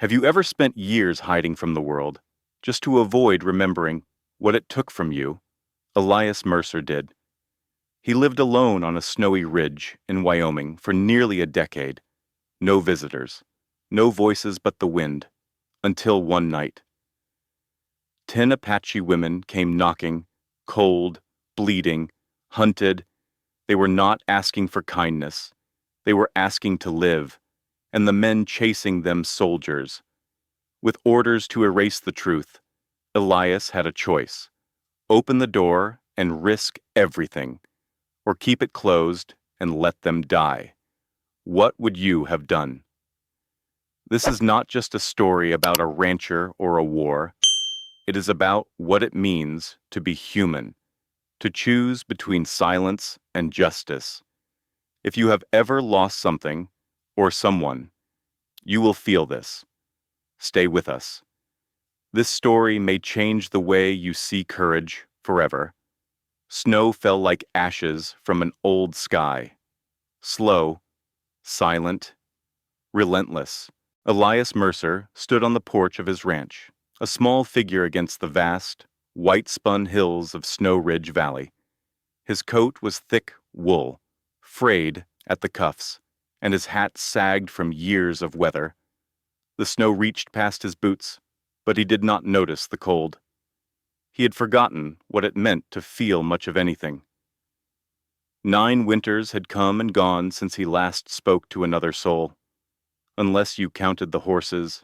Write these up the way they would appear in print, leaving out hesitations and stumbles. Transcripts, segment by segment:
Have you ever spent years hiding from the world, just to avoid remembering what it took from you? Elias Mercer did. He lived alone on a snowy ridge in Wyoming for nearly a decade. No visitors, no voices but the wind, until one night. 10 Apache women came knocking, cold, bleeding, hunted. They were not asking for kindness. They were asking to live, and the men chasing them soldiers. With orders to erase the truth, Elias had a choice: open the door and risk everything, or keep it closed and let them die. What would you have done? This is not just a story about a rancher or a war. It is about what it means to be human, to choose between silence and justice. If you have ever lost something or someone, you will feel this. Stay with us. This story may change the way you see courage forever. Snow fell like ashes from an old sky. Slow, silent, relentless. Elias Mercer stood on the porch of his ranch, a small figure against the vast, white-spun hills of Snow Ridge Valley. His coat was thick wool, frayed at the cuffs, and his hat sagged from years of weather. The snow reached past his boots, but he did not notice the cold. He had forgotten what it meant to feel much of anything. 9 winters had come and gone since he last spoke to another soul, unless you counted the horses,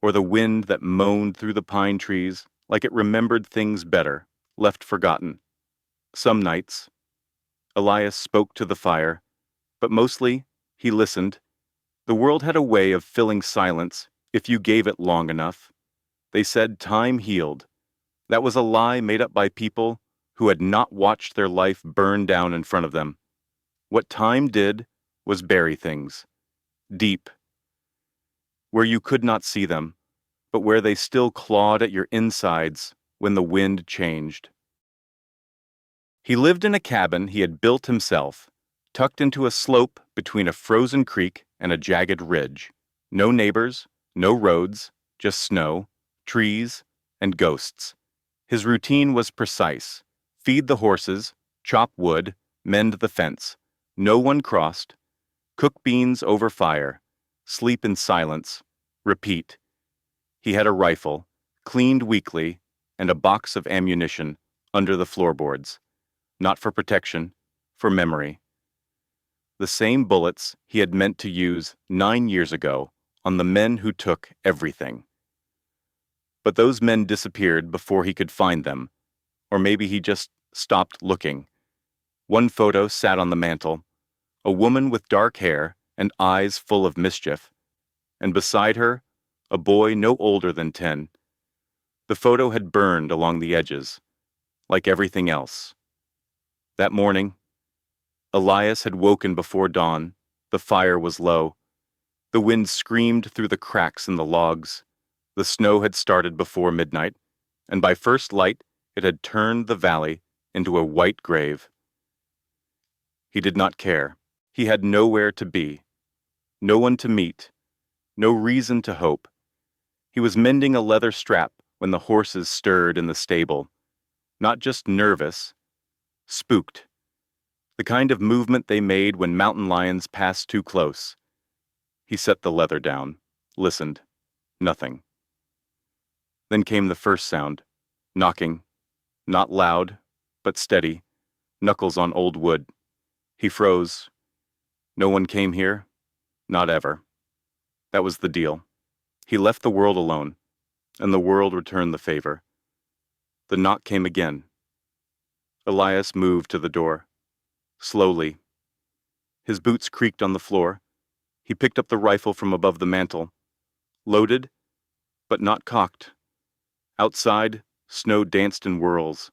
or the wind that moaned through the pine trees like it remembered things better, left forgotten. Some nights, Elias spoke to the fire, but mostly he listened. The world had a way of filling silence if you gave it long enough. They said time healed. That was a lie made up by people who had not watched their life burn down in front of them. What time did was bury things, deep, where you could not see them, but where they still clawed at your insides when the wind changed. He lived in a cabin he had built himself, tucked into a slope between a frozen creek and a jagged ridge. No neighbors, no roads, just snow, trees, and ghosts. His routine was precise: feed the horses, chop wood, mend the fence. No one crossed. Cook beans over fire, sleep in silence, repeat. He had a rifle, cleaned weekly, and a box of ammunition under the floorboards. Not for protection, for memory. The same bullets he had meant to use 9 years ago on the men who took everything. But those men disappeared before he could find them, or maybe he just stopped looking. One photo sat on the mantel, a woman with dark hair and eyes full of mischief, and beside her, a boy no older than 10. The photo had burned along the edges, like everything else. That morning, Elias had woken before dawn. The fire was low. The wind screamed through the cracks in the logs. The snow had started before midnight, and by first light it had turned the valley into a white grave. He did not care. He had nowhere to be, no one to meet, no reason to hope. He was mending a leather strap when the horses stirred in the stable, not just nervous, spooked. The kind of movement they made when mountain lions passed too close. He set the leather down, listened. Nothing. Then came the first sound, knocking, not loud, but steady, knuckles on old wood. He froze. No one came here, not ever. That was the deal. He left the world alone, and the world returned the favor. The knock came again. Elias moved to the door. Slowly. His boots creaked on the floor. He picked up the rifle from above the mantel. Loaded, but not cocked. Outside, snow danced in whirls.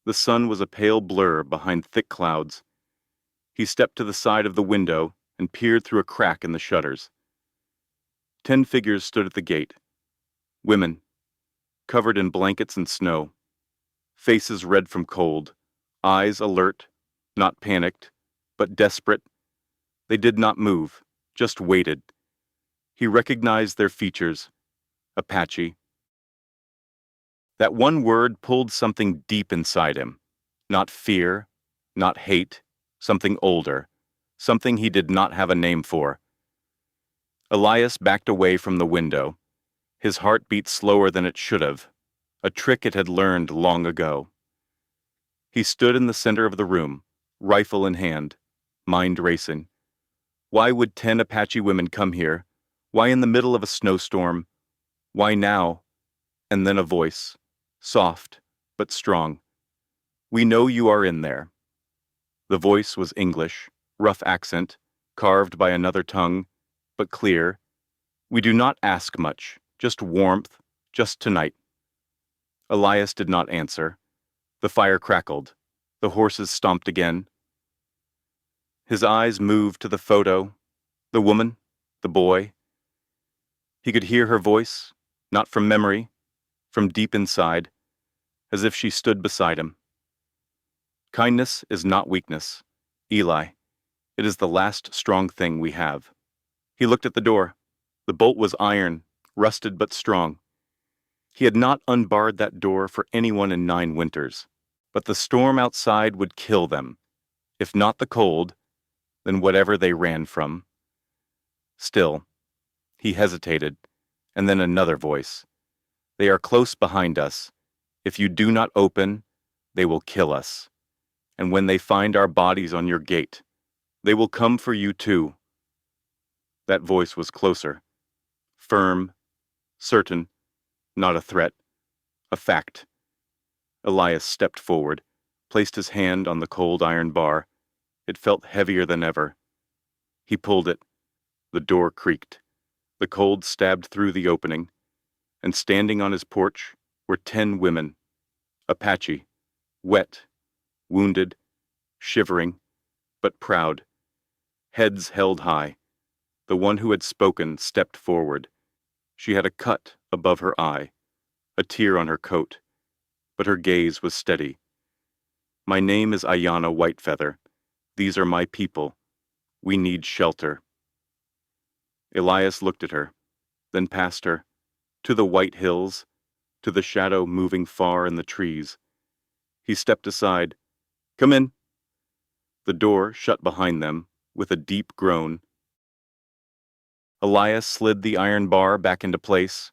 The sun was a pale blur behind thick clouds. He stepped to the side of the window and peered through a crack in the shutters. 10 figures stood at the gate. Women, covered in blankets and snow. Faces red from cold. Eyes alert, not panicked, but desperate. They did not move, just waited. He recognized their features. Apache. That one word pulled something deep inside him. Not fear, not hate, something older, something he did not have a name for. Elias backed away from the window. His heart beat slower than it should have, a trick it had learned long ago. He stood in the center of the room, rifle in hand, mind racing. Why would 10 Apache women come here? Why in the middle of a snowstorm? Why now? And then a voice, soft but strong. We know you are in there. The voice was English, rough accent, carved by another tongue, but clear. We do not ask much, just warmth, just tonight. Elias did not answer. The fire crackled. The horses stomped again. His eyes moved to the photo, the woman, the boy. He could hear her voice, not from memory, from deep inside, as if she stood beside him. Kindness is not weakness, Eli. It is the last strong thing we have. He looked at the door. The bolt was iron, rusted but strong. He had not unbarred that door for anyone in 9 winters, but the storm outside would kill them. If not the cold, then whatever they ran from. Still, he hesitated, and then another voice. They are close behind us. If you do not open, they will kill us. And when they find our bodies on your gate, they will come for you too. That voice was closer, firm, certain, not a threat, a fact. Elias stepped forward, placed his hand on the cold iron bar. It felt heavier than ever. He pulled it. The door creaked. The cold stabbed through the opening, and standing on his porch were 10 women. Apache, wet, wounded, shivering, but proud. Heads held high. The one who had spoken stepped forward. She had a cut above her eye, a tear on her coat, but her gaze was steady. My name is Ayanna Whitefeather. These are my people. We need shelter. Elias looked at her, then past her, to the white hills, to the shadow moving far in the trees. He stepped aside. Come in. The door shut behind them with a deep groan. Elias slid the iron bar back into place.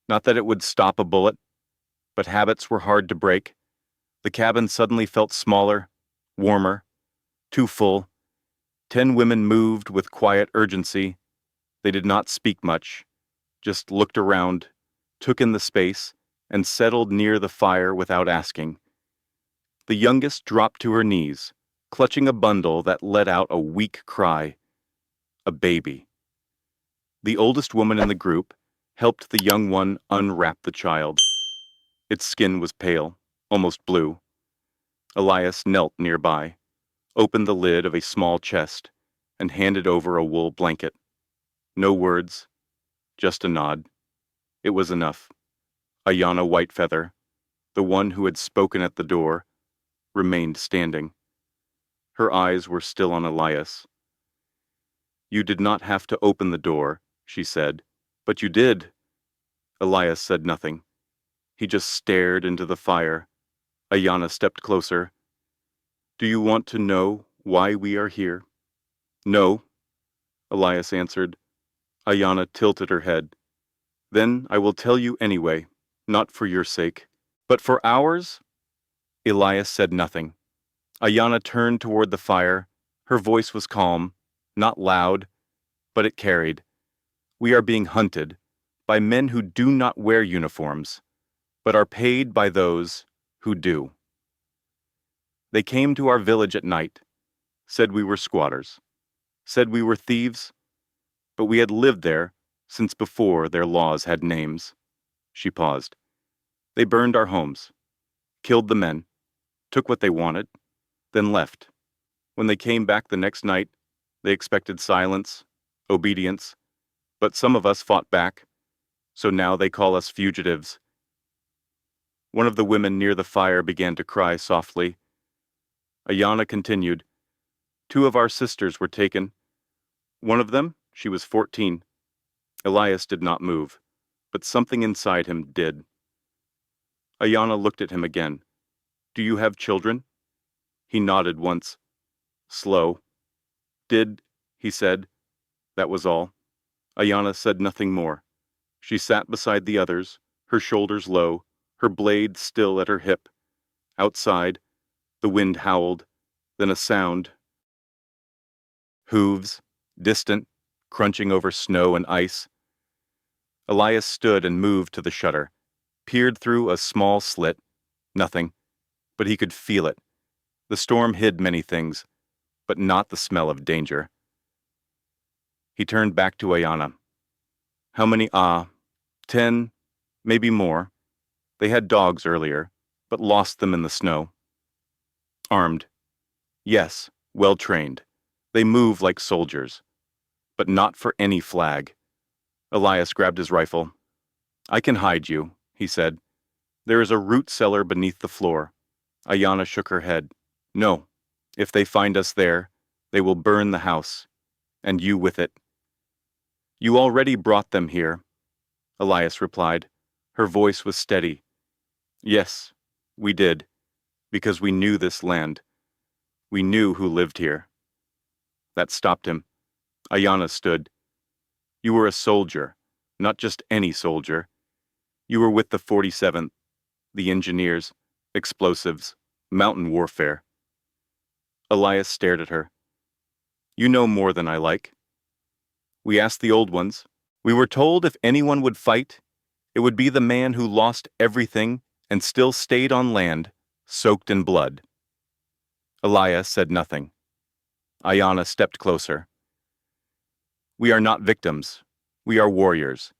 Not that it would stop a bullet, but habits were hard to break. The cabin suddenly felt smaller, warmer, too full. 10 women moved with quiet urgency. They did not speak much, just looked around, took in the space, and settled near the fire without asking. The youngest dropped to her knees, clutching a bundle that let out a weak cry. A baby. The oldest woman in the group helped the young one unwrap the child. Its skin was pale, almost blue. Elias knelt nearby, opened the lid of a small chest, and handed over a wool blanket. No words, just a nod. It was enough. Ayanna Whitefeather, the one who had spoken at the door, remained standing. Her eyes were still on Elias. You did not have to open the door, she said, but you did. Elias said nothing. He just stared into the fire. Ayanna stepped closer. Do you want to know why we are here? No, Elias answered. Ayanna tilted her head. Then I will tell you anyway, not for your sake, but for ours? Elias said nothing. Ayanna turned toward the fire. Her voice was calm, not loud, but it carried. We are being hunted by men who do not wear uniforms, but are paid by those who do. They came to our village at night, said we were squatters, said we were thieves, but we had lived there since before their laws had names. She paused. They burned our homes, killed the men, took what they wanted, then left. When they came back the next night, they expected silence, obedience, but some of us fought back, so now they call us fugitives. One of the women near the fire began to cry softly. Ayanna continued. 2 of our sisters were taken. One of them, she was 14. Elias did not move, but something inside him did. Ayana looked at him again. Do you have children? He nodded once. Slow. He said. That was all. Ayana said nothing more. She sat beside the others, her shoulders low, her blade still at her hip. Outside, the wind howled, then a sound. Hooves, distant, crunching over snow and ice. Elias stood and moved to the shutter, peered through a small slit. Nothing, but he could feel it. The storm hid many things, but not the smell of danger. He turned back to Ayana. How many? 10, maybe more. They had dogs earlier, but lost them in the snow. Armed. Yes, well trained. They move like soldiers. But not for any flag. Elias grabbed his rifle. I can hide you, he said. There is a root cellar beneath the floor. Ayana shook her head. No. If they find us there, they will burn the house. And you with it. You already brought them here, Elias replied. Her voice was steady. Yes, we did, because we knew this land. We knew who lived here. That stopped him. Ayana stood. You were a soldier, not just any soldier. You were with the 47th, the engineers, explosives, mountain warfare. Elias stared at her. You know more than I like. We asked the old ones. We were told if anyone would fight, it would be the man who lost everything and still stayed on land, soaked in blood. Elias said nothing. Ayana stepped closer. We are not victims. We are warriors.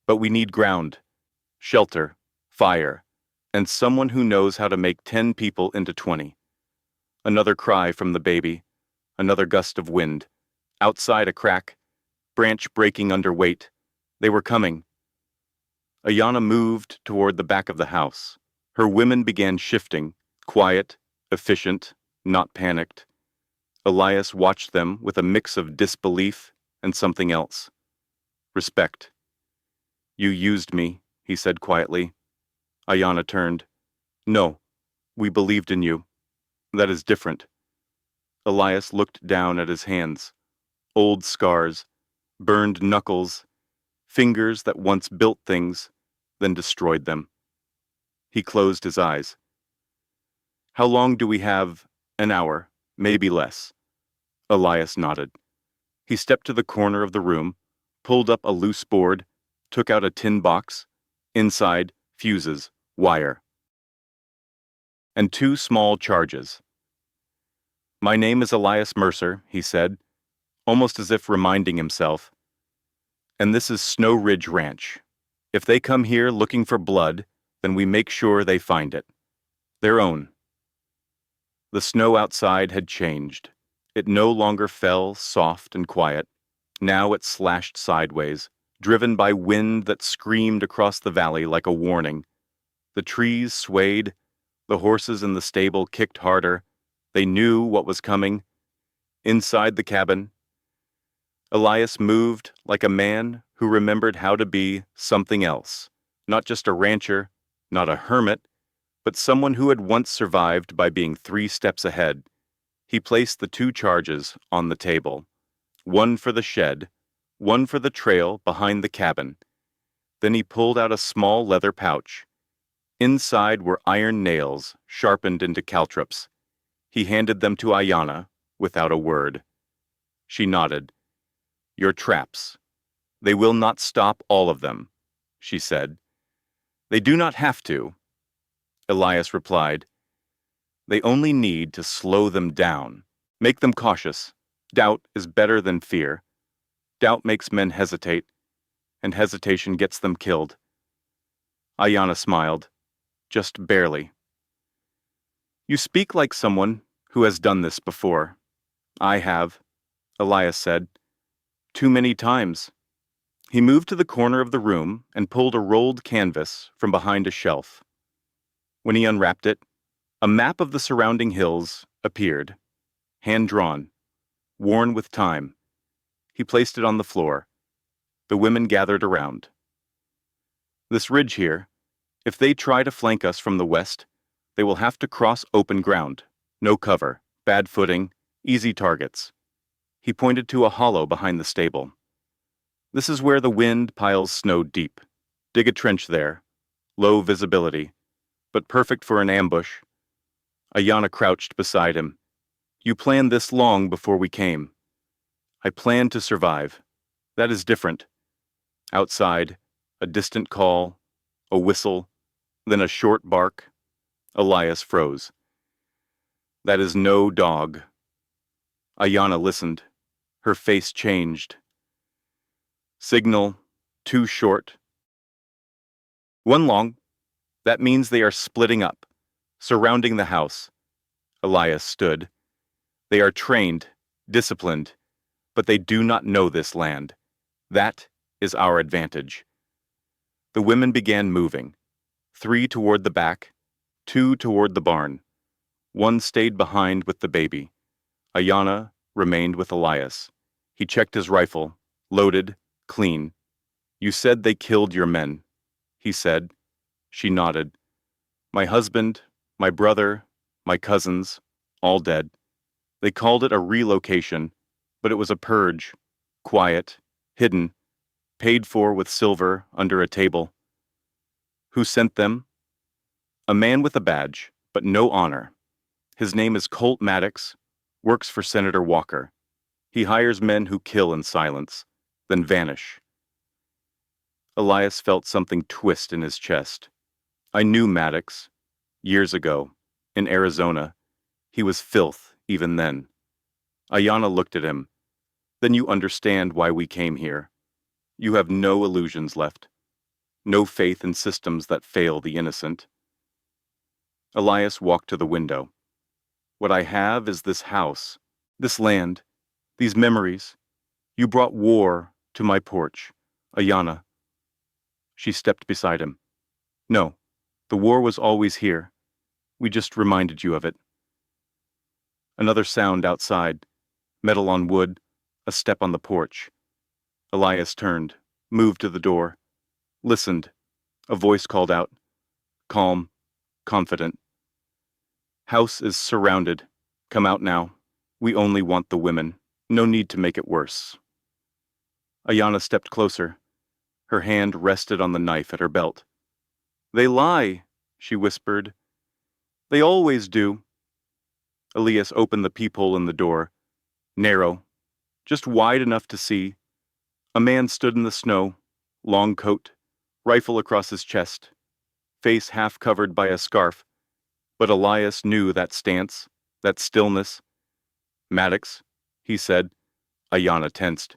But we need ground, shelter, fire, and someone who knows how to make 10 people into 20. Another cry from the baby, another gust of wind. Outside a crack, branch breaking under weight. They were coming. Ayana moved toward the back of the house. Her women began shifting, quiet, efficient, not panicked. Elias watched them with a mix of disbelief and something else. Respect. You used me, he said quietly. Ayana turned. No, we believed in you. That is different. Elias looked down at his hands. Old scars, burned knuckles, fingers that once built things, then destroyed them. He closed his eyes. How long do we have? An hour, maybe less. Elias nodded. He stepped to the corner of the room, pulled up a loose board, took out a tin box. Inside, fuses, wire. And 2 small charges. My name is Elias Mercer, he said, almost as if reminding himself. And this is Snow Ridge Ranch. If they come here looking for blood, then we make sure they find it. Their own. The snow outside had changed. It no longer fell soft and quiet. Now it slashed sideways, driven by wind that screamed across the valley like a warning. The trees swayed. The horses in the stable kicked harder. They knew what was coming. Inside the cabin, Elias moved like a man who remembered how to be something else. Not just a rancher, not a hermit, but someone who had once survived by being 3 steps ahead. He placed the 2 charges on the table. One for the shed, one for the trail behind the cabin. Then he pulled out a small leather pouch. Inside were iron nails sharpened into caltrops. He handed them to Ayana without a word. She nodded. Your traps. They will not stop all of them, she said. They do not have to, Elias replied. They only need to slow them down, make them cautious. Doubt is better than fear. Doubt makes men hesitate, and hesitation gets them killed. Ayana smiled, just barely. You speak like someone who has done this before. I have, Elias said. Too many times. He moved to the corner of the room and pulled a rolled canvas from behind a shelf. When he unwrapped it, a map of the surrounding hills appeared, hand-drawn, worn with time. He placed it on the floor. The women gathered around. This ridge here, if they try to flank us from the west, they will have to cross open ground. No cover, bad footing, easy targets. He pointed to a hollow behind the stable. This is where the wind piles snow deep. Dig a trench there. Low visibility, but perfect for an ambush. Ayana crouched beside him. You planned this long before we came. I planned to survive. That is different. Outside, a distant call, a whistle, then a short bark. Elias froze. That is no dog. Ayana listened. Her face changed. Signal, too short. One long. That means they are splitting up, surrounding the house. Elias stood. They are trained, disciplined, but they do not know this land. That is our advantage. The women began moving. 3 toward the back, 2 toward the barn. 1 stayed behind with the baby. Ayana remained with Elias. He checked his rifle, loaded, clean. You said they killed your men, he said. She nodded. My husband, my brother, my cousins, all dead. They called it a relocation, but it was a purge. Quiet, hidden, paid for with silver under a table. Who sent them? A man with a badge, but no honor. His name is Colt Maddox, works for Senator Walker. He hires men who kill in silence, then vanish. Elias felt something twist in his chest. I knew Maddox. Years ago, in Arizona. He was filth even then. Ayana looked at him. Then you understand why we came here. You have no illusions left. No faith in systems that fail the innocent. Elias walked to the window. What I have is this house, this land, these memories. You brought war to my porch, Ayana. She stepped beside him. No, the war was always here. We just reminded you of it. Another sound outside, metal on wood, a step on the porch. Elias turned, moved to the door, listened. A voice called out, calm, confident. House is surrounded. Come out now. We only want the women. No need to make it worse. Ayana stepped closer. Her hand rested on the knife at her belt. They lie, she whispered. They always do. Elias opened the peephole in the door. Narrow, just wide enough to see. A man stood in the snow, long coat, rifle across his chest, face half covered by a scarf. But Elias knew that stance, that stillness. Maddox, he said. Ayana tensed.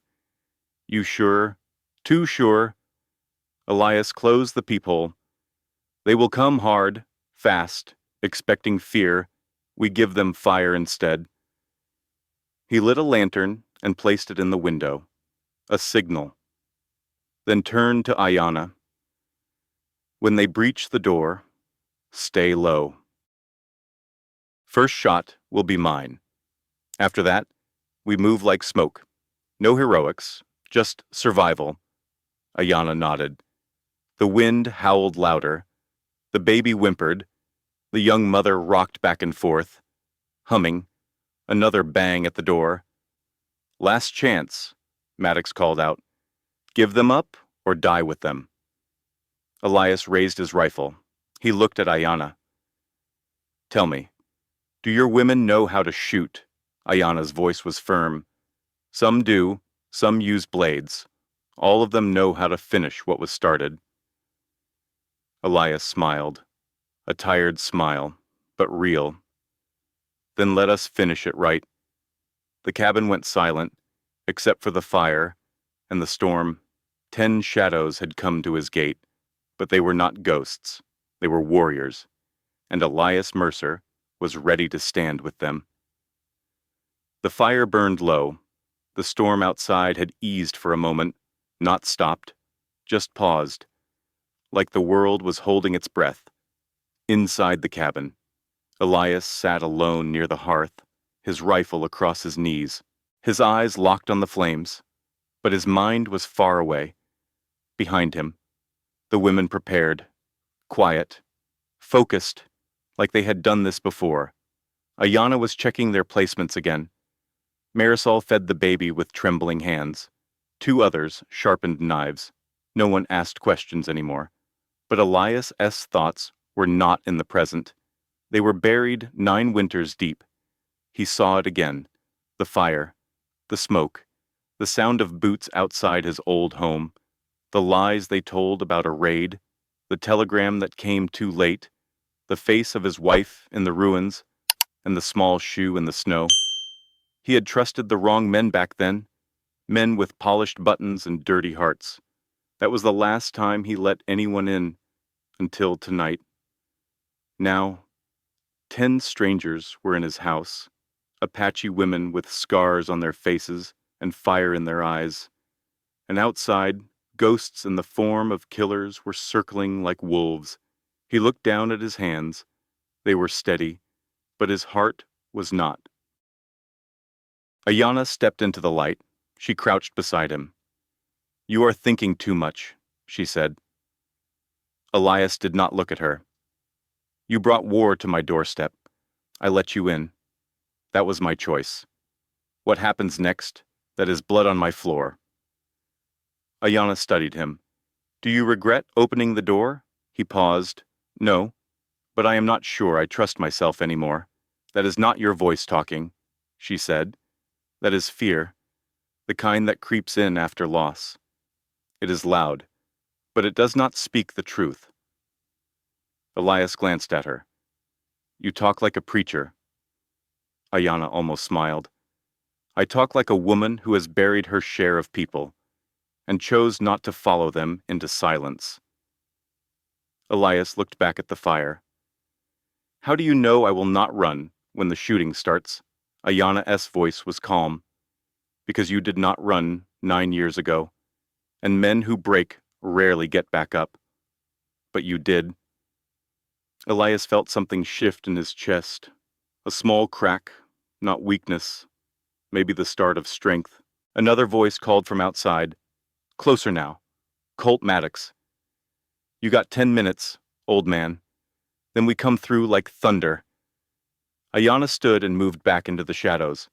You sure? Too sure. Elias closed the peephole. They will come hard, fast, expecting fear. We give them fire instead. He lit a lantern and placed it in the window. A signal. Then turned to Ayana. When they breach the door, stay low. First shot will be mine. After that, we move like smoke. No heroics, just survival. Ayana nodded. The wind howled louder. The baby whimpered. The young mother rocked back and forth, humming. Another bang at the door. Last chance, Maddox called out. Give them up or die with them. Elias raised his rifle. He looked at Ayana. Tell me, do your women know how to shoot? Ayana's voice was firm. Some do, some use blades. All of them know how to finish what was started. Elias smiled. A tired smile, but real. Then let us finish it right. The cabin went silent, except for the fire and the storm. 10 shadows had come to his gate, but they were not ghosts. They were warriors, and Elias Mercer was ready to stand with them. The fire burned low. The storm outside had eased for a moment, not stopped, just paused, like the world was holding its breath. Inside the cabin, Elias sat alone near the hearth, his rifle across his knees, his eyes locked on the flames, but his mind was far away. Behind him, the women prepared, quiet, focused, like they had done this before. Ayana was checking their placements again. Marisol fed the baby with trembling hands. Two others sharpened knives. No one asked questions anymore. But Elias' thoughts were not in the present. They were buried 9 winters deep. He saw it again. The fire, the smoke, the sound of boots outside his old home, the lies they told about a raid, the telegram that came too late, the face of his wife in the ruins, and the small shoe in the snow. He had trusted the wrong men back then, men with polished buttons and dirty hearts. That was the last time he let anyone in, until tonight. Now, 10 strangers were in his house, Apache women with scars on their faces and fire in their eyes. And outside, ghosts in the form of killers were circling like wolves. He looked down at his hands. They were steady, but his heart was not. Ayana stepped into the light. She crouched beside him. "You are thinking too much," she said. Elias did not look at her. "You brought war to my doorstep. I let you in. That was my choice. What happens next? That is blood on my floor." Ayana studied him. "Do you regret opening the door?" He paused. "No, but I am not sure I trust myself anymore." "That is not your voice talking," she said. "That is fear, the kind that creeps in after loss. It is loud, but it does not speak the truth." Elias glanced at her. "You talk like a preacher." Ayana almost smiled. "I talk like a woman who has buried her share of people, and chose not to follow them into silence." Elias looked back at the fire. "How do you know I will not run when the shooting starts?" Ayana's voice was calm. "Because you did not run 9 years ago, and men who break rarely get back up. But you did." Elias felt something shift in his chest. A small crack, not weakness, maybe the start of strength. Another voice called from outside. "Closer now. Colt Maddox. You got 10 minutes, old man. Then we come through like thunder." Ayana stood and moved back into the shadows.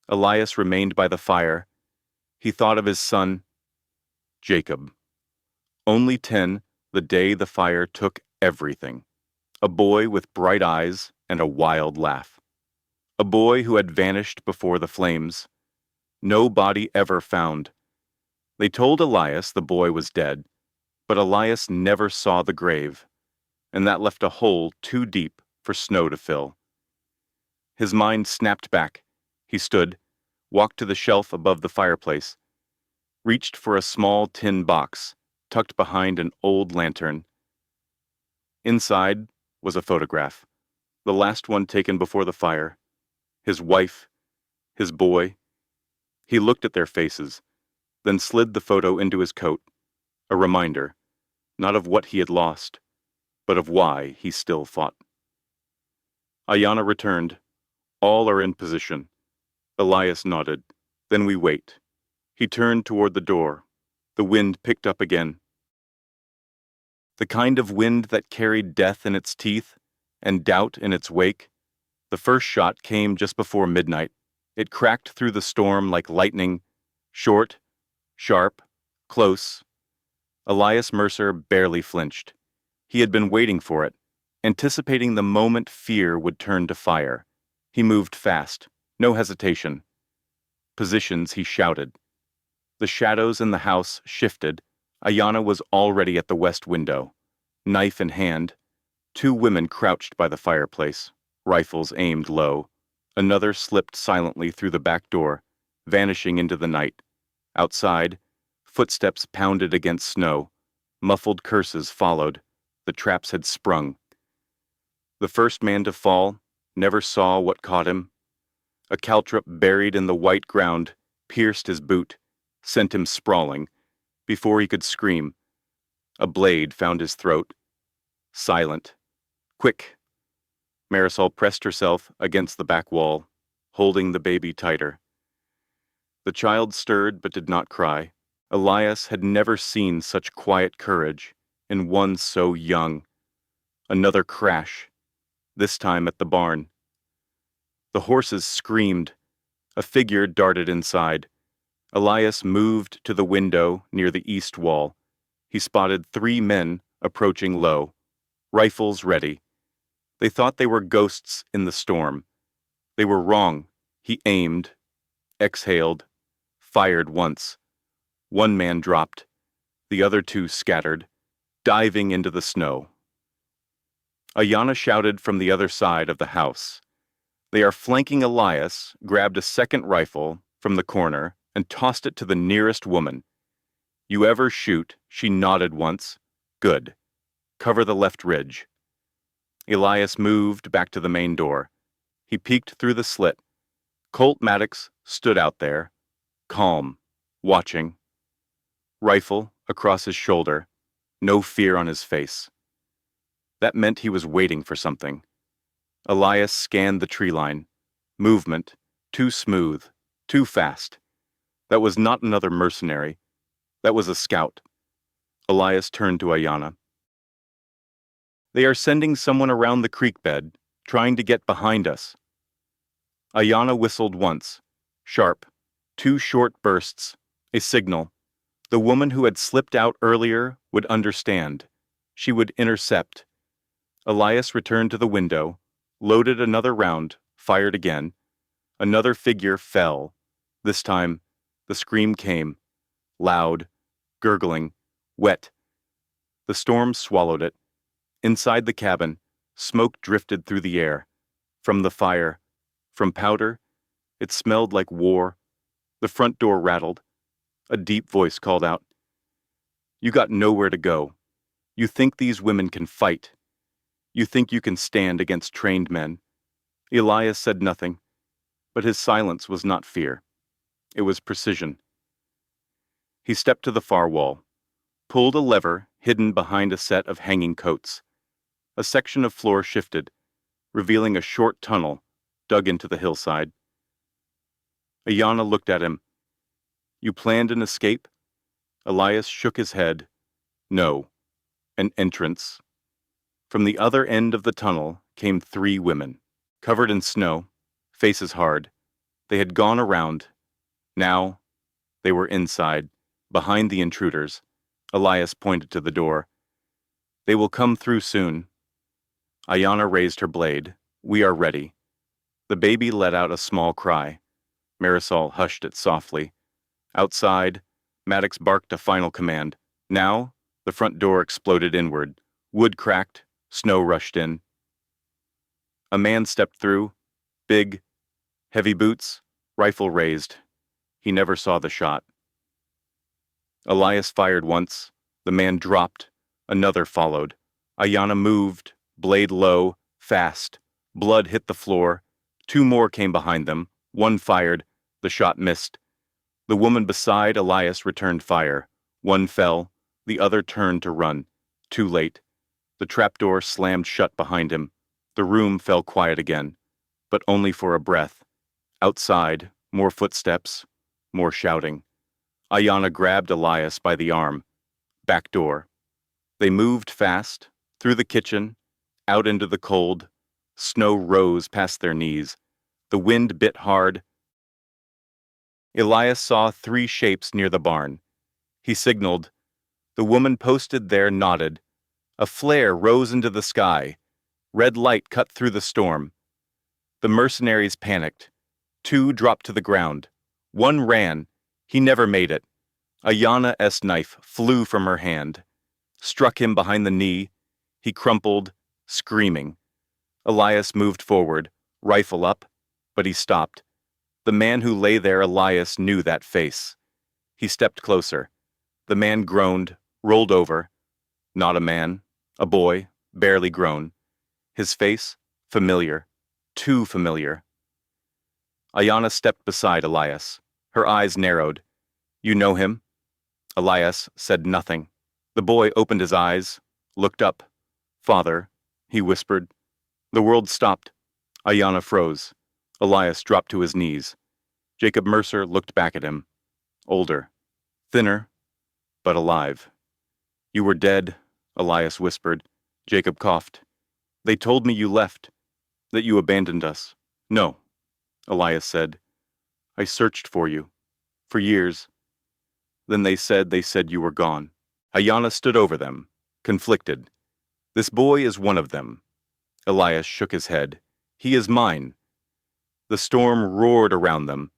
Elias remained by the fire. He thought of his son, Jacob. Only 10, the day the fire took everything. A boy with bright eyes and a wild laugh. A boy who had vanished before the flames. No body ever found. They told Elias the boy was dead, but Elias never saw the grave, and that left a hole too deep for snow to fill. His mind snapped back. He stood, walked to the shelf above the fireplace, reached for a small tin box tucked behind an old lantern. Inside was a photograph, the last one taken before the fire. His wife, his boy. He looked at their faces, then slid the photo into his coat, a reminder, not of what he had lost, but of why he still fought. Ayana returned. "All are in position." Elias nodded. "Then we wait." He turned toward the door. The wind picked up again. The kind of wind that carried death in its teeth and doubt in its wake. The first shot came just before midnight. It cracked through the storm like lightning, short, sharp, close. Elias Mercer barely flinched. He had been waiting for it, anticipating the moment fear would turn to fire. He moved fast, no hesitation. "Positions," he shouted. The shadows in the house shifted. Ayana was already at the west window, knife in hand. 2 women crouched by the fireplace, rifles aimed low. Another slipped silently through the back door, vanishing into the night. Outside, footsteps pounded against snow. Muffled curses followed. The traps had sprung. The first man to fall never saw what caught him. A caltrop buried in the white ground pierced his boot, sent him sprawling. Before he could scream, a blade found his throat. Silent. "Quick." Marisol pressed herself against the back wall, holding the baby tighter. The child stirred but did not cry. Elias had never seen such quiet courage in one so young. Another crash, this time at the barn. The horses screamed. A figure darted inside. Elias moved to the window near the east wall. He spotted 3 men approaching low, rifles ready. They thought they were ghosts in the storm. They were wrong. He aimed, exhaled, fired once. 1 man dropped. The other 2 scattered, diving into the snow. Ayanna shouted from the other side of the house. They are flanking Elias, grabbed a second rifle from the corner, and tossed it to the nearest woman. You ever shoot? She nodded once. Good. Cover the left ridge. Elias moved back to the main door. He peeked through the slit. Colt Maddox stood out there, calm, watching. Rifle across his shoulder, no fear on his face. That meant he was waiting for something. Elias scanned the tree line. Movement, too smooth, too fast. That was not another mercenary. That was a scout. Elias turned to Ayanna. They are sending someone around the creek bed, trying to get behind us. Ayanna whistled once, sharp, 2 short bursts, a signal. The woman who had slipped out earlier would understand. She would intercept. Elias returned to the window, loaded another round, fired again. Another figure fell. This time, the scream came, loud, gurgling, wet. The storm swallowed it. Inside the cabin, smoke drifted through the air. From the fire, from powder, it smelled like war. The front door rattled. A deep voice called out, "You got nowhere to go. You think these women can fight. You think you can stand against trained men." Elias said nothing, but his silence was not fear. It was precision. He stepped to the far wall, pulled a lever hidden behind a set of hanging coats. A section of floor shifted, revealing a short tunnel dug into the hillside. Ayanna looked at him. "You planned an escape?" Elias shook his head. "No. An entrance." From the other end of the tunnel came 3 women, covered in snow, faces hard. They had gone around. Now, they were inside, behind the intruders. Elias pointed to the door. "They will come through soon." Ayanna raised her blade. "We are ready." The baby let out a small cry. Marisol hushed it softly. Outside, Maddox barked a final command. Now, the front door exploded inward. Wood cracked, snow rushed in. A man stepped through, big, heavy boots, rifle raised. He never saw the shot. Elias fired once. The man dropped. Another followed. Ayanna moved, blade low, fast. Blood hit the floor. 2 more came behind them. 1 fired. The shot missed. The woman beside Elias returned fire. 1 fell. The other turned to run. Too late. The trapdoor slammed shut behind him. The room fell quiet again, but only for a breath. Outside, more footsteps, more shouting. Ayanna grabbed Elias by the arm. Back door. They moved fast, through the kitchen, out into the cold. Snow rose past their knees. The wind bit hard. Elias saw 3 shapes near the barn. He signaled. The woman posted there nodded. A flare rose into the sky. Red light cut through the storm. The mercenaries panicked. 2 dropped to the ground. 1 ran. He never made it. Ayanna's knife flew from her hand, struck him behind the knee. He crumpled, screaming. Elias moved forward, rifle up, but he stopped. The man who lay there, Elias, knew that face. He stepped closer. The man groaned, rolled over. Not a man, a boy, barely grown. His face, familiar, too familiar. Ayanna stepped beside Elias. Her eyes narrowed. "You know him?" Elias said nothing. The boy opened his eyes, looked up. "Father," he whispered. The world stopped. Ayanna froze. Elias dropped to his knees. Jacob Mercer looked back at him. Older. Thinner, but alive. You were dead, Elias whispered. Jacob coughed. They told me you left, that you abandoned us. No, Elias said. I searched for you. For years. Then they said you were gone. Ayanna stood over them, conflicted. This boy is one of them. Elias shook his head. He is mine. The storm roared around them,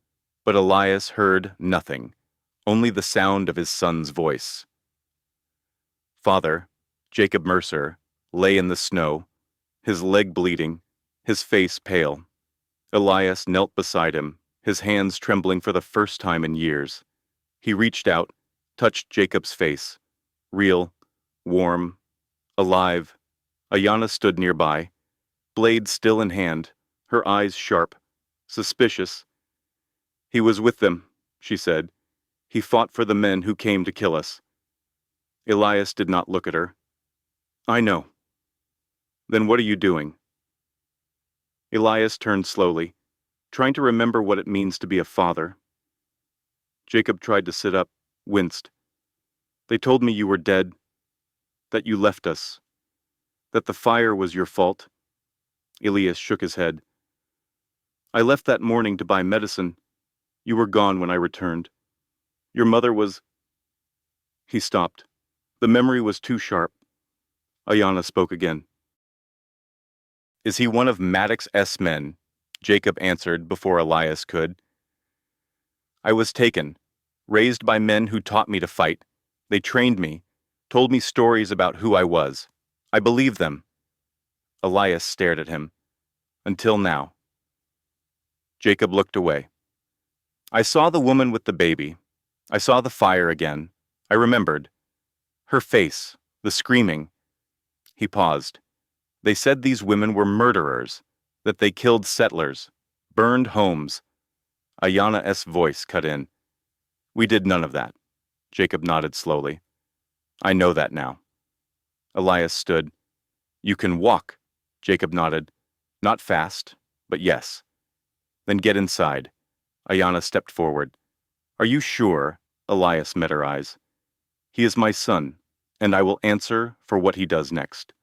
but Elias heard nothing, only the sound of his son's voice. Father, Jacob Mercer, lay in the snow, his leg bleeding, his face pale. Elias knelt beside him, his hands trembling for the first time in years. He reached out, touched Jacob's face. Real, warm, alive. Ayanna stood nearby, blade still in hand, her eyes sharp, suspicious. He was with them, she said. He fought for the men who came to kill us. Elias did not look at her. I know. Then what are you doing? Elias turned slowly, trying to remember what it means to be a father. Jacob tried to sit up, winced. They told me you were dead, that you left us, that the fire was your fault. Elias shook his head. I left that morning to buy medicine. You were gone when I returned. Your mother was... He stopped. The memory was too sharp. Ayanna spoke again. Is he one of Maddox's men? Jacob answered before Elias could. I was taken, raised by men who taught me to fight. They trained me, told me stories about who I was. I believed them. Elias stared at him. Until now. Jacob looked away. I saw the woman with the baby. I saw the fire again. I remembered. Her face, the screaming. He paused. They said these women were murderers, that they killed settlers, burned homes. Ayanna's voice cut in. We did none of that. Jacob nodded slowly. I know that now. Elias stood. You can walk. Jacob nodded. Not fast, but yes. Then get inside. Ayanna stepped forward. Are you sure? Elias met her eyes. He is my son, and I will answer for what he does next.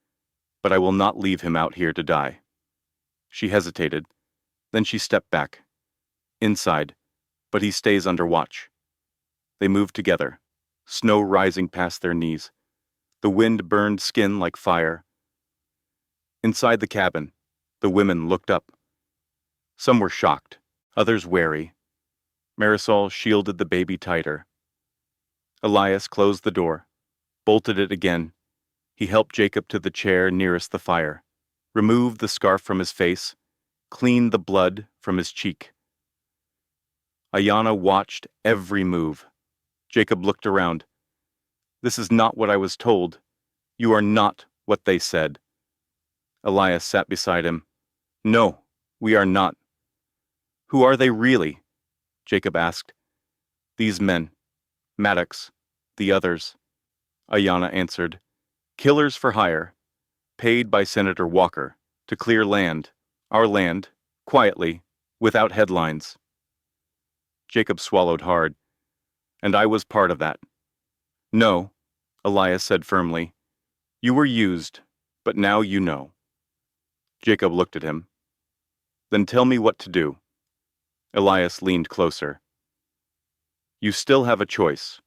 But I will not leave him out here to die. She hesitated. Then she stepped back. Inside, but he stays under watch. They moved together, snow rising past their knees. The wind burned skin like fire. Inside the cabin, the women looked up. Some were shocked, others wary. Marisol shielded the baby tighter. Elias closed the door, bolted it again. He helped Jacob to the chair nearest the fire, removed the scarf from his face, cleaned the blood from his cheek. Ayanna watched every move. Jacob looked around. This is not what I was told. You are not what they said. Elias sat beside him. No, we are not. Who are they really? Jacob asked. These men. Maddox. The others. Ayanna answered. Killers for hire. Paid by Senator Walker to clear land. Our land. Quietly. Without headlines. Jacob swallowed hard. And I was part of that. No, Elias said firmly. You were used, but now you know. Jacob looked at him. Then tell me what to do. Elias leaned closer. You still have a choice.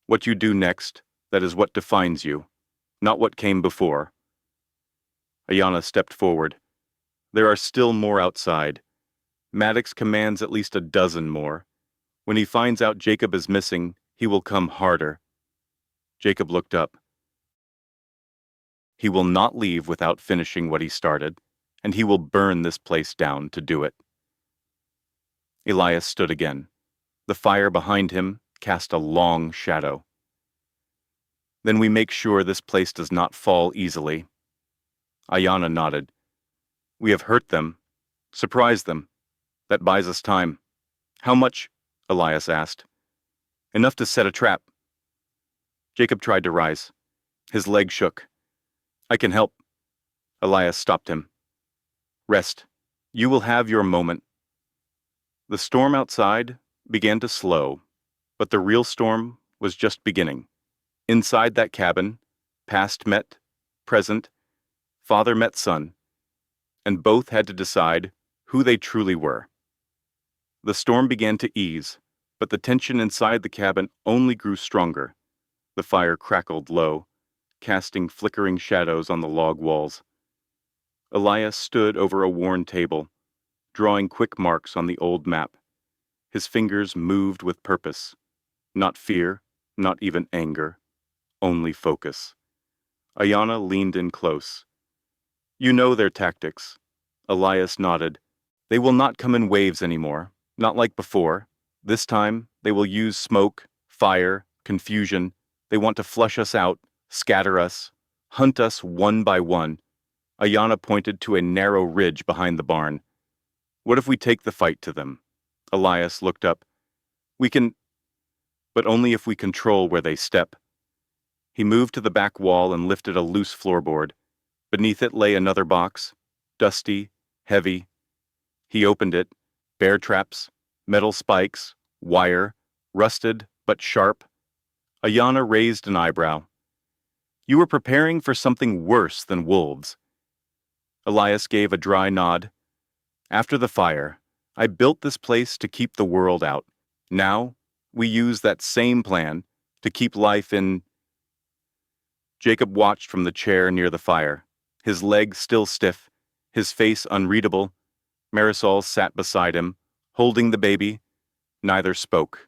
What you do next, that is what defines you, not what came before. Ayanna stepped forward. There are still more outside. Maddox commands at least a dozen more. When he finds out Jacob is missing, he will come harder. Jacob looked up. He will not leave without finishing what he started, and he will burn this place down to do it. Elias stood again. The fire behind him cast a long shadow. Then we make sure this place does not fall easily. Ayanna nodded. We have hurt them, surprised them. That buys us time. How much? Elias asked. Enough to set a trap. Jacob tried to rise. His leg shook. I can help. Elias stopped him. Rest. You will have your moment. The storm outside began to slow, but the real storm was just beginning. Inside that cabin, past met present, father met son, and both had to decide who they truly were. The storm began to ease, but the tension inside the cabin only grew stronger. The fire crackled low, casting flickering shadows on the log walls. Elias stood over a worn table, drawing quick marks on the old map. His fingers moved with purpose. Not fear, not even anger, only focus. Ayanna leaned in close. You know their tactics. Elias nodded. They will not come in waves anymore, not like before. This time, they will use smoke, fire, confusion. They want to flush us out, scatter us, hunt us one by one. Ayanna pointed to a narrow ridge behind the barn. What if we take the fight to them? Elias looked up. We can, but only if we control where they step. He moved to the back wall and lifted a loose floorboard. Beneath it lay another box, dusty, heavy. He opened it. Bear traps, metal spikes, wire, rusted but sharp. Ayanna raised an eyebrow. You were preparing for something worse than wolves. Elias gave a dry nod. After the fire, I built this place to keep the world out. Now, we use that same plan to keep life in. Jacob watched from the chair near the fire, his legs still stiff, his face unreadable. Marisol sat beside him, holding the baby. Neither spoke.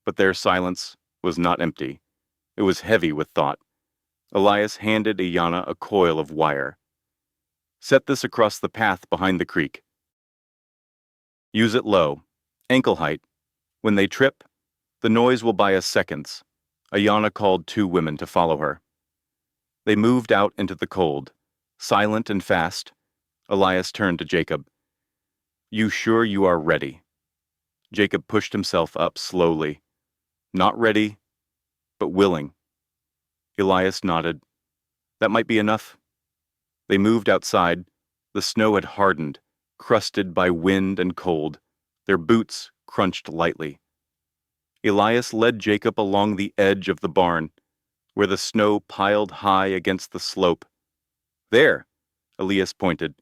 But their silence was not empty. It was heavy with thought. Elias handed Ayanna a coil of wire. Set this across the path behind the creek. Use it low, ankle height. When they trip, the noise will buy us seconds. Ayanna called 2 women to follow her. They moved out into the cold, silent and fast. Elias turned to Jacob. You sure you are ready? Jacob pushed himself up slowly. Not ready, but willing. Elias nodded. That might be enough. They moved outside. The snow had hardened, crusted by wind and cold. Their boots crunched lightly. Elias led Jacob along the edge of the barn, where the snow piled high against the slope. There, Elias pointed.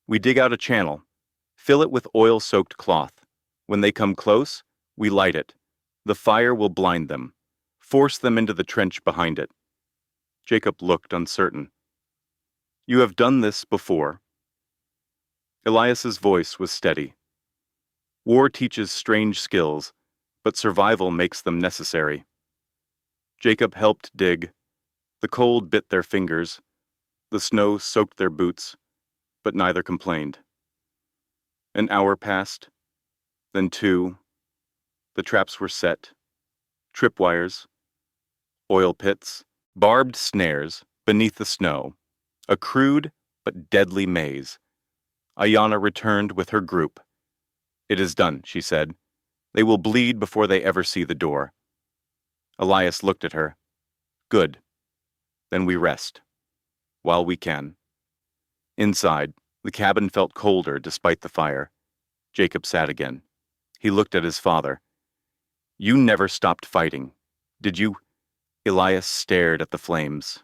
We dig out a channel, fill it with oil-soaked cloth. When they come close, we light it. The fire will blind them, force them into the trench behind it. Jacob looked uncertain. You have done this before. Elias's voice was steady. War teaches strange skills, but survival makes them necessary. Jacob helped dig. The cold bit their fingers. The snow soaked their boots, but neither complained. An hour passed, then 2. The traps were set. Tripwires, oil pits, barbed snares beneath the snow. A crude but deadly maze. Ayanna returned with her group. It is done, she said. They will bleed before they ever see the door. Elias looked at her. Good. Then we rest. While we can. Inside, the cabin felt colder despite the fire. Jacob sat again. He looked at his father. You never stopped fighting, did you? Elias stared at the flames.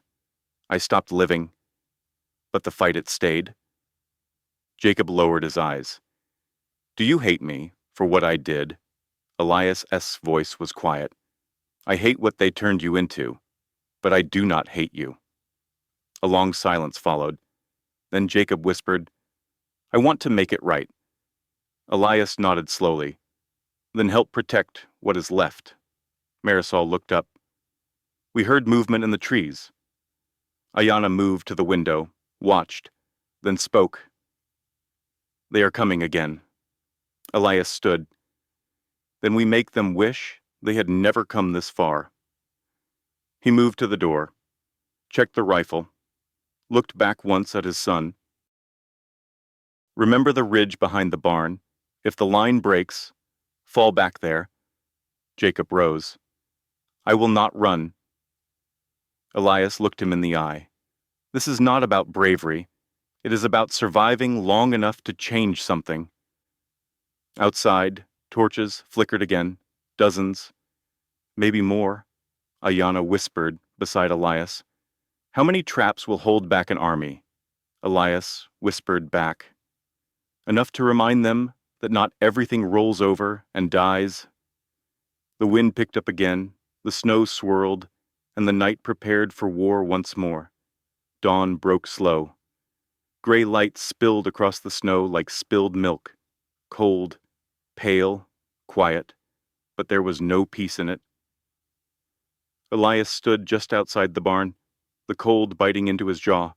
I stopped living, but the fight it stayed. Jacob lowered his eyes. Do you hate me for what I did? Elias' voice was quiet. I hate what they turned you into, but I do not hate you. A long silence followed. Then Jacob whispered, I want to make it right. Elias nodded slowly. Then help protect what is left. Marisol looked up. We heard movement in the trees. Ayanna moved to the window, watched, then spoke. They are coming again. Elias stood. Then we make them wish they had never come this far. He moved to the door, checked the rifle, looked back once at his son. Remember the ridge behind the barn? If the line breaks, fall back there. Jacob rose. I will not run. Elias looked him in the eye. This is not about bravery. It is about surviving long enough to change something. Outside, torches flickered again, dozens, maybe more. Ayanna whispered beside Elias. How many traps will hold back an army? Elias whispered back. Enough to remind them that not everything rolls over and dies. The wind picked up again, the snow swirled, and the night prepared for war once more. Dawn broke slow. Gray light spilled across the snow like spilled milk, cold, pale, quiet, but there was no peace in it. Elias stood just outside the barn, the cold biting into his jaw.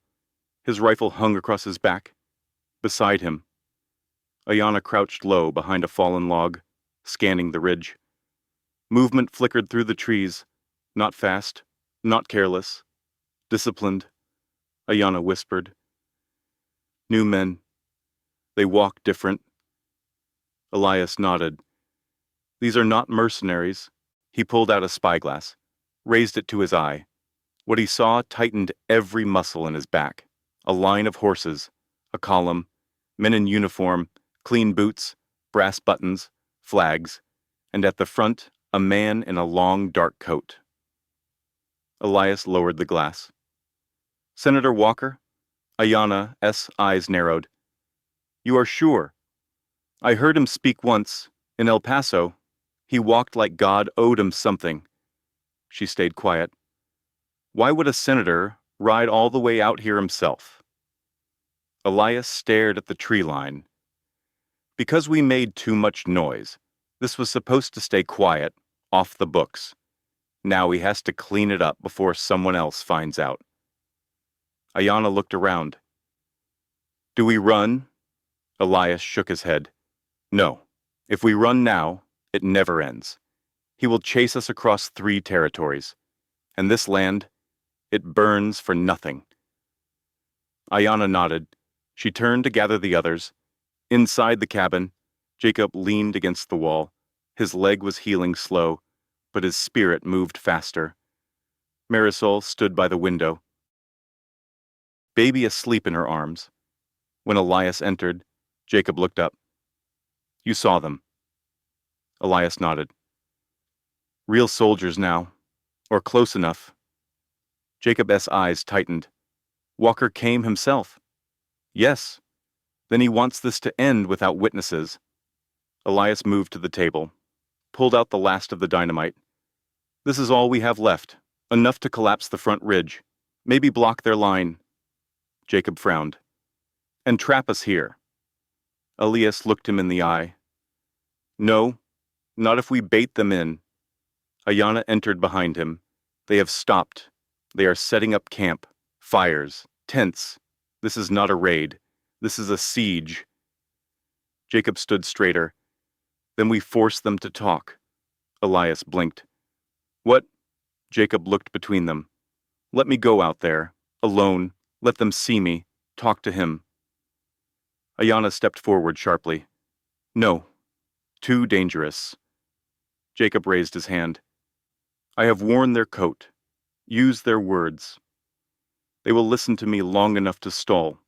His rifle hung across his back. Beside him, Ayanna crouched low behind a fallen log, scanning the ridge. Movement flickered through the trees, not fast, not careless, disciplined. Ayanna whispered. New men. They walk different. Elias nodded. These are not mercenaries. He pulled out a spyglass, raised it to his eye. What he saw tightened every muscle in his back. A line of horses, a column, men in uniform, clean boots, brass buttons, flags, and at the front, a man in a long, dark coat. Elias lowered the glass. Senator Walker? Ayanna's eyes narrowed. You are sure? I heard him speak once, in El Paso. He walked like God owed him something. She stayed quiet. Why would a senator ride all the way out here himself? Elias stared at the tree line. Because we made too much noise. This was supposed to stay quiet, off the books. Now he has to clean it up before someone else finds out. Ayanna looked around. Do we run? Elias shook his head. No. If we run now, it never ends. He will chase us across 3 territories. And this land, it burns for nothing. Ayanna nodded. She turned to gather the others. Inside the cabin, Jacob leaned against the wall. His leg was healing slow, but his spirit moved faster. Marisol stood by the window, baby asleep in her arms. When Elias entered, Jacob looked up. You saw them. Elias nodded. Real soldiers now, or close enough. Jacob's eyes tightened. Walker came himself. Yes. Then he wants this to end without witnesses. Elias moved to the table, pulled out the last of the dynamite. This is all we have left, enough to collapse the front ridge, maybe block their line. Jacob frowned. And trap us here. Elias looked him in the eye. No, not if we bait them in. Ayanna entered behind him. They have stopped. They are setting up camp, fires, tents. This is not a raid. This is a siege. Jacob stood straighter. Then we force them to talk. Elias blinked. What? Jacob looked between them. Let me go out there, alone. Let them see me. Talk to him. Ayanna stepped forward sharply. No. Too dangerous. Jacob raised his hand. I have worn their coat. Use their words. They will listen to me long enough to stall.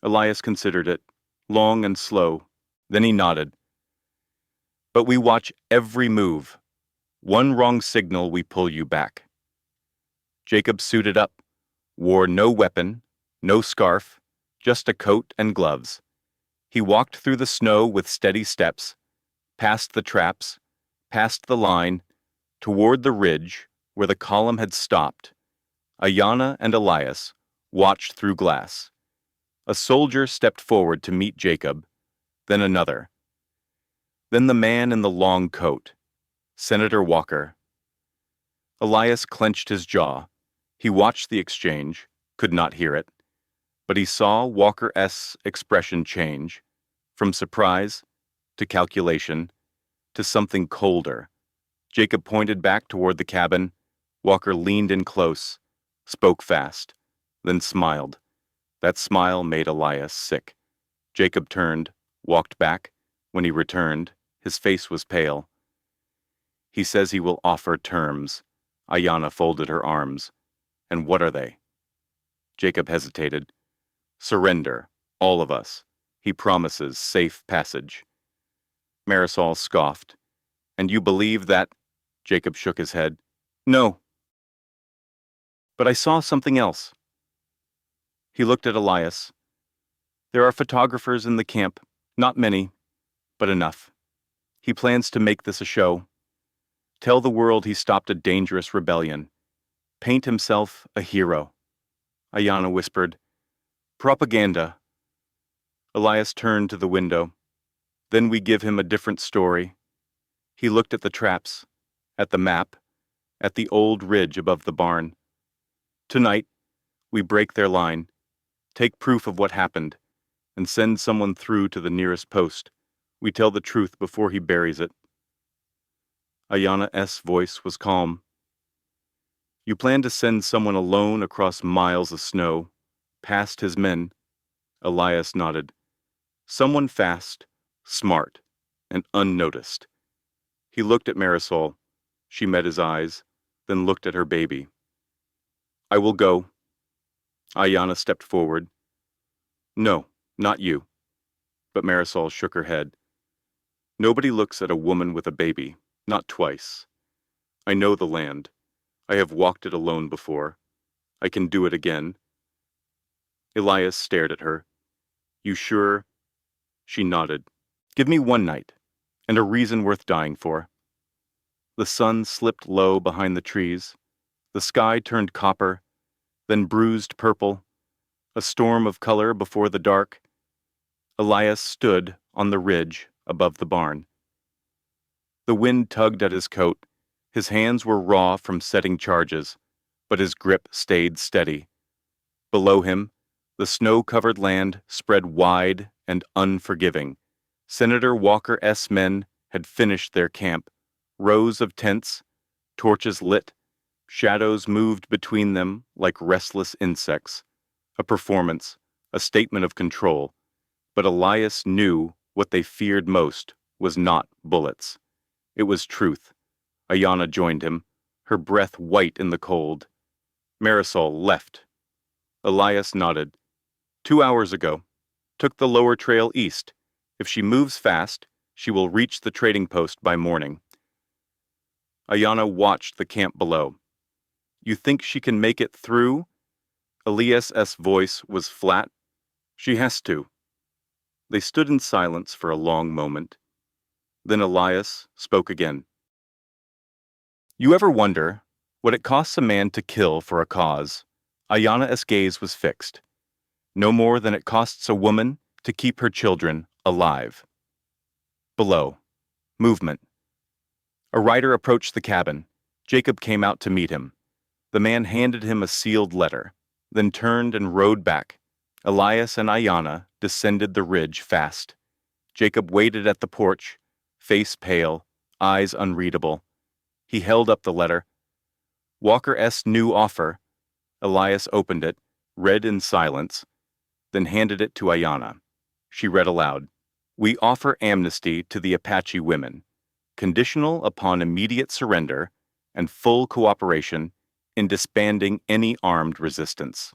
Elias considered it, long and slow. Then he nodded. But we watch every move. One wrong signal, we pull you back. Jacob suited up, wore no weapon, no scarf, just a coat and gloves. He walked through the snow with steady steps, past the traps, past the line, toward the ridge where the column had stopped. Ayanna and Elias watched through glass. A soldier stepped forward to meet Jacob, then another. Then the man in the long coat, Senator Walker. Elias clenched his jaw. He watched the exchange, could not hear it, but he saw Walker's expression change, from surprise to calculation to something colder. Jacob pointed back toward the cabin. Walker leaned in close, spoke fast, then smiled. That smile made Elias sick. Jacob turned, walked back. When he returned, his face was pale. He says he will offer terms. Ayanna folded her arms. And what are they? Jacob hesitated. Surrender, all of us. He promises safe passage. Marisol scoffed. And you believe that? Jacob shook his head. No, but I saw something else. He looked at Elias. There are photographers in the camp, not many, but enough. He plans to make this a show. Tell the world he stopped a dangerous rebellion. Paint himself a hero. Ayana whispered. Propaganda. Elias turned to the window. Then we give him a different story. He looked at the traps, at the map, at the old ridge above the barn. Tonight, we break their line, take proof of what happened, and send someone through to the nearest post. We tell the truth before he buries it. Ayana's voice was calm. You plan to send someone alone across miles of snow, past his men. Elias nodded. Someone fast, smart, and unnoticed. He looked at Marisol. She met his eyes, then looked at her baby. I will go. Ayana stepped forward. No, not you. But Marisol shook her head. Nobody looks at a woman with a baby, not twice. I know the land. I have walked it alone before. I can do it again. Elias stared at her. You sure? She nodded. Give me one night, and a reason worth dying for. The sun slipped low behind the trees. The sky turned copper, then bruised purple, a storm of color before the dark. Elias stood on the ridge above the barn. The wind tugged at his coat. His hands were raw from setting charges, but his grip stayed steady. Below him, the snow-covered land spread wide and unforgiving. Senator Walker's men had finished their camp. Rows of tents, torches lit, shadows moved between them like restless insects. A performance, a statement of control. But Elias knew what they feared most was not bullets. It was truth. Ayana joined him, her breath white in the cold. Marisol left. Elias nodded. 2 hours ago. Took the lower trail east. If she moves fast, she will reach the trading post by morning. Ayana watched the camp below. You think she can make it through? Elias's voice was flat. She has to. They stood in silence for a long moment. Then Elias spoke again. You ever wonder what it costs a man to kill for a cause? Ayana's gaze was fixed. No more than it costs a woman to keep her children alive. Below. Movement. A rider approached the cabin. Jacob came out to meet him. The man handed him a sealed letter, then turned and rode back. Elias and Ayana descended the ridge fast. Jacob waited at the porch, face pale, eyes unreadable. He held up the letter. Walker's new offer. Elias opened it, read in silence, then handed it to Ayana. She read aloud. We offer amnesty to the Apache women, conditional upon immediate surrender and full cooperation in disbanding any armed resistance.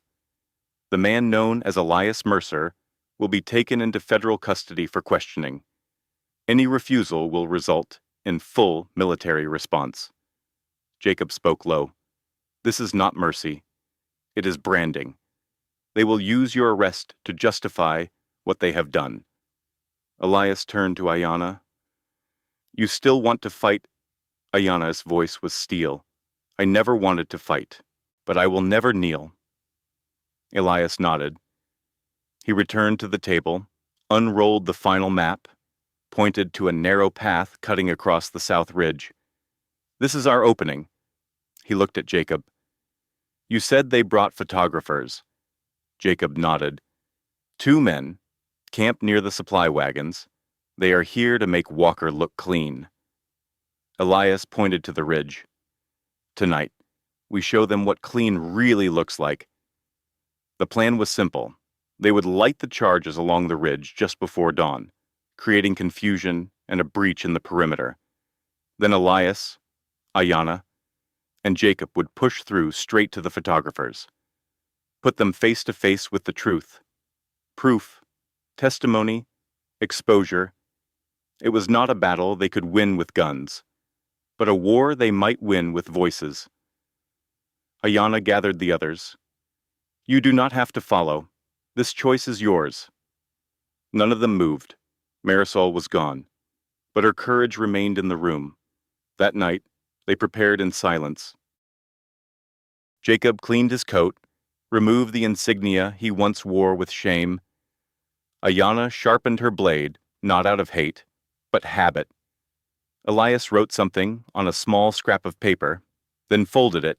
The man known as Elias Mercer will be taken into federal custody for questioning. Any refusal will result in full military response. Jacob spoke low. This is not mercy. It is branding. They will use your arrest to justify what they have done. Elias turned to Ayana. You still want to fight? Ayana's voice was steel. I never wanted to fight, but I will never kneel. Elias nodded. He returned to the table, unrolled the final map, pointed to a narrow path cutting across the south ridge. This is our opening. He looked at Jacob. You said they brought photographers. Jacob nodded. 2 men, camped near the supply wagons. They are here to make Walker look clean. Elias pointed to the ridge. Tonight, we show them what clean really looks like. The plan was simple. They would light the charges along the ridge just before dawn, creating confusion and a breach in the perimeter. Then Elias, Ayana, and Jacob would push through straight to the photographers, put them face to face with the truth. Proof, testimony, exposure. It was not a battle they could win with guns, but a war they might win with voices. Ayana gathered the others. You do not have to follow. This choice is yours. None of them moved. Marisol was gone. But her courage remained in the room. That night, they prepared in silence. Jacob cleaned his coat, removed the insignia he once wore with shame. Ayana sharpened her blade, not out of hate, but habit. Elias wrote something on a small scrap of paper, then folded it,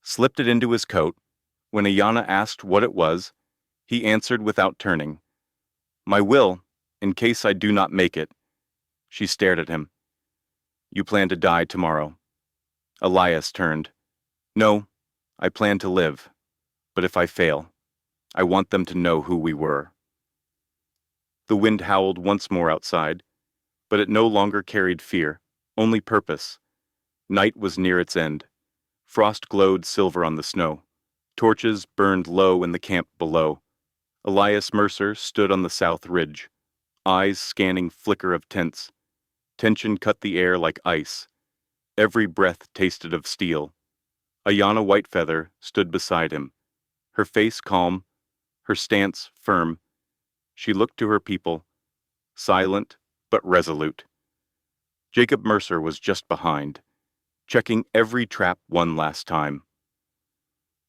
slipped it into his coat. When Ayana asked what it was, he answered without turning. My will, in case I do not make it. She stared at him. You plan to die tomorrow. Elias turned. No, I plan to live. But if I fail, I want them to know who we were. The wind howled once more outside, but it no longer carried fear, only purpose. Night was near its end. Frost glowed silver on the snow. Torches burned low in the camp below. Elias Mercer stood on the south ridge, eyes scanning flicker of tents. Tension cut the air like ice. Every breath tasted of steel. Ayana Whitefeather stood beside him, her face calm, her stance firm. She looked to her people, silent but resolute. Jacob Mercer was just behind, checking every trap one last time.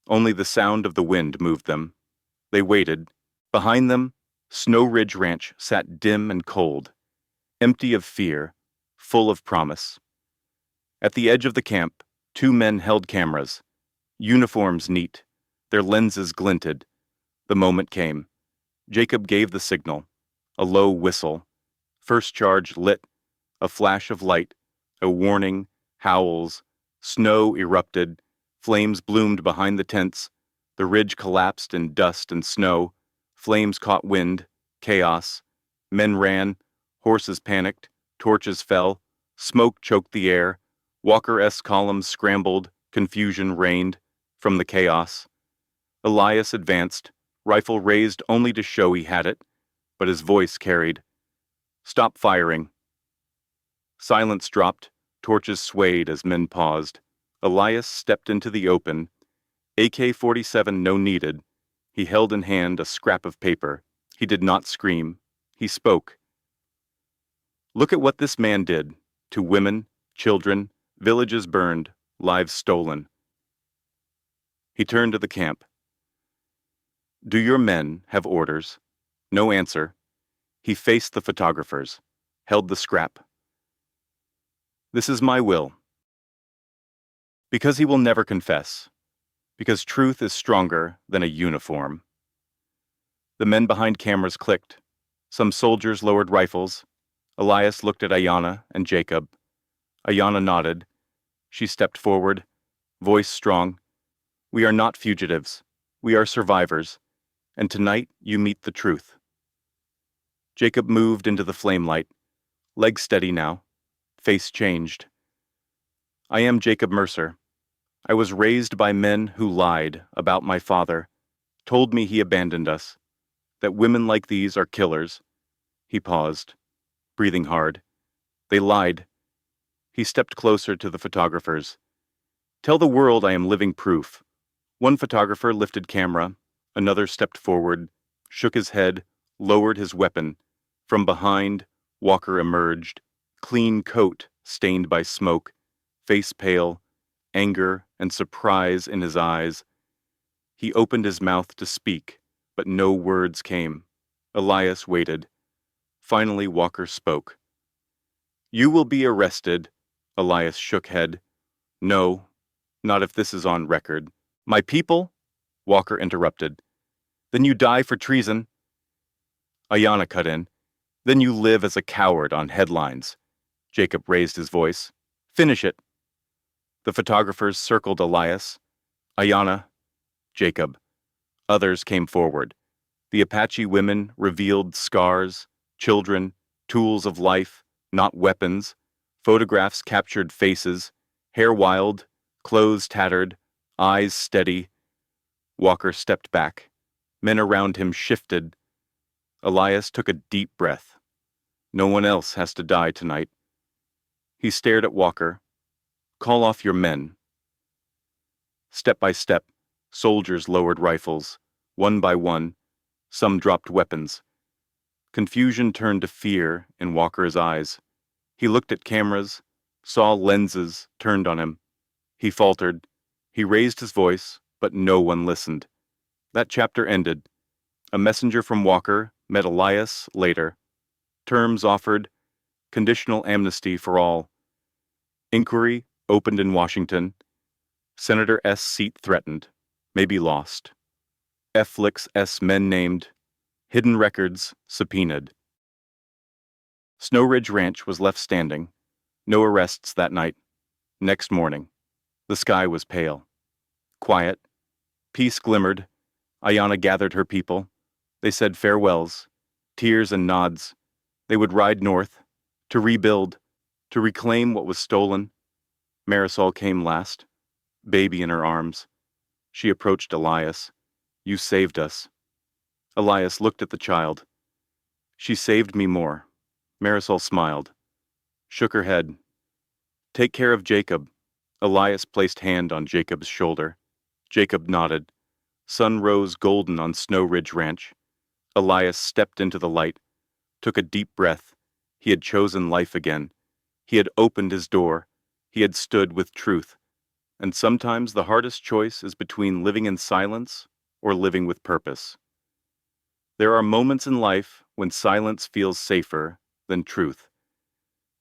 Only the sound of the wind moved them. They waited. Behind them, Snow Ridge Ranch sat dim and cold, empty of fear, full of promise. At the edge of the camp, two men held cameras, uniforms neat, their lenses glinted. The moment came. Jacob gave the signal, a low whistle. First charge lit, a flash of light, a warning, howls. Snow erupted, flames bloomed behind the tents. The ridge collapsed in dust and snow. Flames caught wind, chaos. Men ran, horses panicked, torches fell, smoke choked the air. Walker S. columns scrambled, confusion reigned from the chaos. Elias advanced, rifle raised only to show he had it, but his voice carried. Stop firing. Silence dropped, torches swayed as men paused. Elias stepped into the open. AK-47 no needed. He held in hand a scrap of paper. He did not scream. He spoke. Look at what this man did to women, children, villages burned, lives stolen. He turned to the camp. Do your men have orders? No answer. He faced the photographers, held the scrap. This is my will. Because he will never confess. Because truth is stronger than a uniform. The men behind cameras clicked. Some soldiers lowered rifles. Elias looked at Ayana and Jacob. Ayana nodded. She stepped forward, voice strong. We are not fugitives. We are survivors. And tonight you meet the truth. Jacob moved into the flamelight. Legs steady now. Face changed. I am Jacob Mercer. I was raised by men who lied about my father, told me he abandoned us, that women like these are killers. He paused, breathing hard. They lied. He stepped closer to the photographers. Tell the world I am living proof. One photographer lifted camera. Another stepped forward, shook his head, lowered his weapon. From behind, Walker emerged, clean coat stained by smoke, face pale, anger and surprise in his eyes. He opened his mouth to speak, but no words came. Elias waited. Finally, Walker spoke. You will be arrested. Elias shook head. No, not if this is on record. My people? Walker interrupted. Then you die for treason. Ayana cut in. Then you live as a coward on headlines. Jacob raised his voice. Finish it. The photographers circled Elias. Ayana. Jacob. Others came forward. The Apache women revealed scars, children, tools of life, not weapons. Photographs captured faces, hair wild, clothes tattered, eyes steady. Walker stepped back. Men around him shifted. Elias took a deep breath. No one else has to die tonight. He stared at Walker. Call off your men. Step by step, soldiers lowered rifles. One by one, some dropped weapons. Confusion turned to fear in Walker's eyes. He looked at cameras, saw lenses turned on him. He faltered. He raised his voice, but no one listened. That chapter ended. A messenger from Walker met Elias later. Terms offered, conditional amnesty for all. Inquiry opened in Washington. Senator S. seat threatened, maybe lost. Flick's S. men named. Hidden records subpoenaed. Snow Ridge Ranch was left standing. No arrests that night. Next morning, the sky was pale. Quiet. Peace glimmered. Ayanna gathered her people. They said farewells, tears and nods. They would ride north, to rebuild, to reclaim what was stolen. Marisol came last, baby in her arms. She approached Elias. You saved us. Elias looked at the child. She saved me more. Marisol smiled, shook her head. Take care of Jacob. Elias placed hand on Jacob's shoulder. Jacob nodded. Sun rose golden on Snow Ridge Ranch. Elias stepped into the light, took a deep breath. He had chosen life again. He had opened his door. He had stood with truth. And sometimes the hardest choice is between living in silence or living with purpose. There are moments in life when silence feels safer than truth,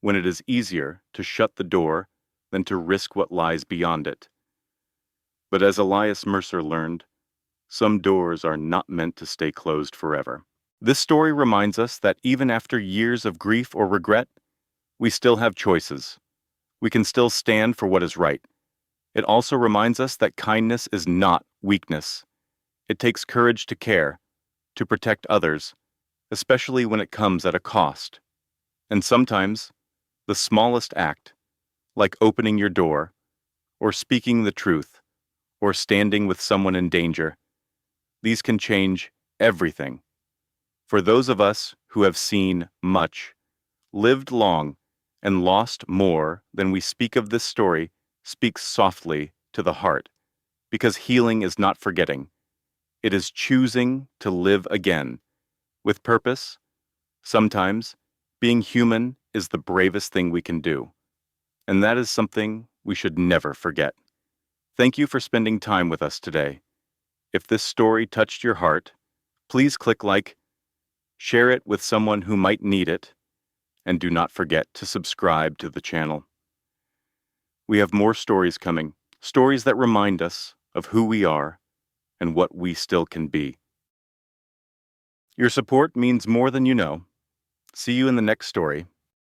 when it is easier to shut the door than to risk what lies beyond it. But as Elias Mercer learned, some doors are not meant to stay closed forever. This story reminds us that even after years of grief or regret, we still have choices. We can still stand for what is right. It also reminds us that kindness is not weakness. It takes courage to care, to protect others, especially when it comes at a cost. And sometimes, the smallest act, like opening your door, or speaking the truth, or standing with someone in danger, these can change everything. For those of us who have seen much, lived long, and lost more than we speak of this story, speaks softly to the heart, because healing is not forgetting. It is choosing to live again, with purpose. Sometimes, being human is the bravest thing we can do, and that is something we should never forget. Thank you for spending time with us today. If this story touched your heart, please click like, share it with someone who might need it, and do not forget to subscribe to the channel. We have more stories coming, stories that remind us of who we are and what we still can be. Your support means more than you know. See you in the next story.